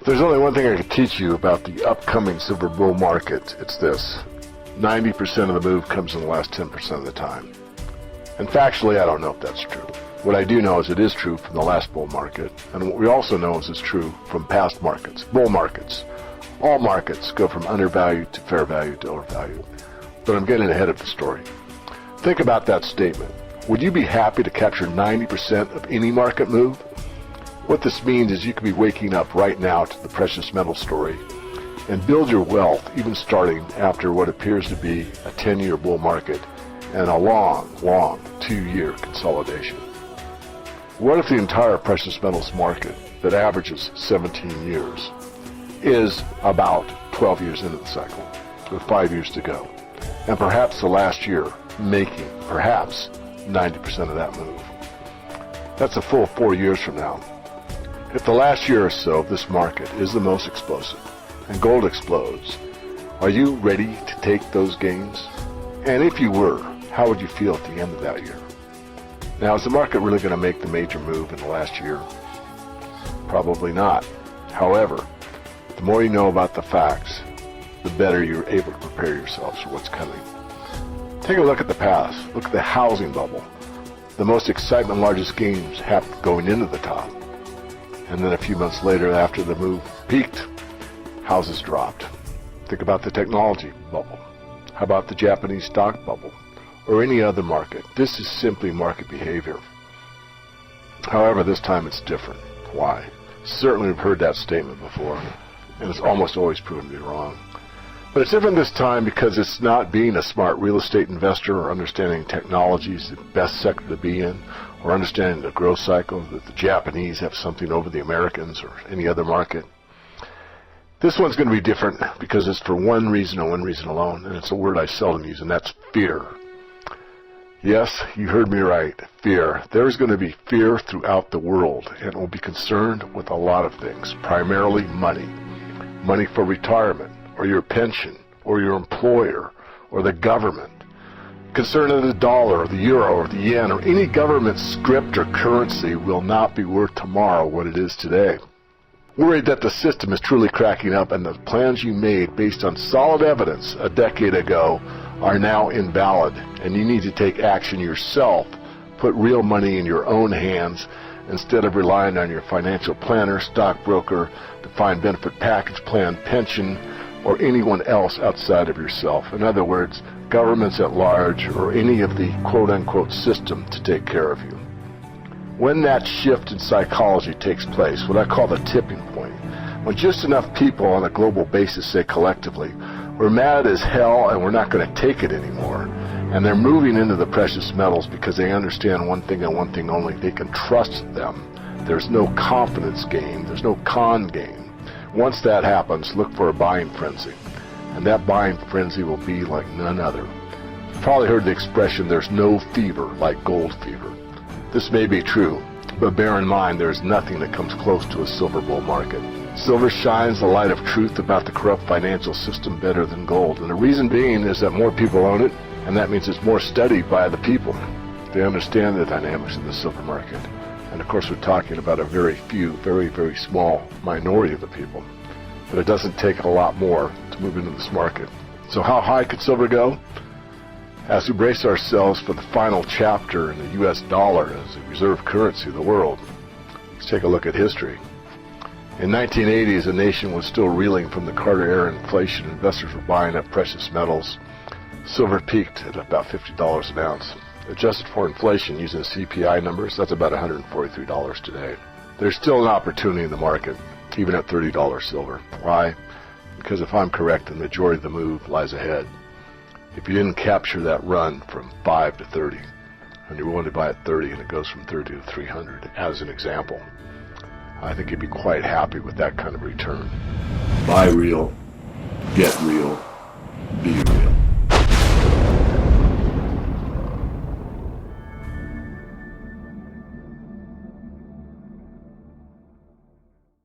There's only one thing I can teach you about the upcoming silver bull market. It's this: 90% of the move comes in the last 10% of the time. And factually, I don't know if that's true. What I do know is it is true from the last bull market, and what we also know is it's true from past markets, bull markets. All markets go from undervalued to fair value to overvalued. But I'm getting ahead of the story. Think about that statement. Would you be happy to capture 90% of any market move? What this means is you could be waking up right now to the precious metal story and build your wealth, even starting after what appears to be a 10-year bull market and a long 2-year consolidation. What if the entire precious metals market that averages 17 years is about 12 years into the cycle, with 5 years to go, and perhaps the last year making perhaps 90% of that move? That's a full 4 years from now. If the last year or so of this market is the most explosive and gold explodes, are you ready to take those gains? And if you were, how would you feel at the end of that year? Now, is the market really going to make the major move in the last year? Probably not. However, the more you know about the facts, the better you're able to prepare yourselves for what's coming. Take a look at the past. Look at the housing bubble. The most excitement, largest gains happened going into the top. And then a few months later, after the move peaked, houses dropped. Think about the technology bubble. How about the Japanese stock bubble? Or any other market? This is simply market behavior. However, this time it's different. Why? Certainly we've heard that statement before, and it's almost always proven to be wrong. But it's different this time because it's not being a smart real estate investor or understanding technology is the best sector to be in, or understanding the growth cycle, that the Japanese have something over the Americans or any other market. This one's going to be different because it's for one reason and one reason alone, and it's a word I seldom use, and that's fear. Yes, you heard me right, fear. There's going to be fear throughout the world, and it will be concerned with a lot of things, primarily money. Money for retirement, or your pension, or your employer, or the government. Concern of the dollar, or the euro, or the yen, or any government script or currency will not be worth tomorrow what it is today. Worried that the system is truly cracking up and the plans you made based on solid evidence a decade ago are now invalid, and you need to take action yourself. Put real money in your own hands instead of relying on your financial planner, stockbroker, defined benefit package plan, pension, or anyone else outside of yourself. In other words, governments at large or any of the quote-unquote system to take care of you. When that shift in psychology takes place, what I call the tipping point, when just enough people on a global basis say collectively, we're mad as hell and we're not going to take it anymore, and they're moving into the precious metals because they understand one thing and one thing only: they can trust them. There's no confidence game, there's no con game. Once that happens, look for a buying frenzy, and that buying frenzy will be like none other. You've probably heard the expression, there's no fever like gold fever. This may be true, but bear in mind there is nothing that comes close to a silver bull market. Silver shines the light of truth about the corrupt financial system better than gold, and the reason being is that more people own it, and that means it's more studied by the people. They understand the dynamics of the silver market. And of course we're talking about a very few, very small minority of the people. But it doesn't take a lot more to move into this market. So how high could silver go? As we brace ourselves for the final chapter in the US dollar as the reserve currency of the world, let's take a look at history. In 1980, as the nation was still reeling from the Carter-era inflation, investors were buying up precious metals. Silver peaked at about $50 an ounce. Adjusted for inflation using CPI numbers, that's about $143 today. There's still an opportunity in the market, even at $30 silver. Why? Because if I'm correct, the majority of the move lies ahead. If you didn't capture that run from 5 to 30, and you're willing to buy at 30 and it goes from 30 to 300, as an example, I think you'd be quite happy with that kind of return. Buy real, get real, be real.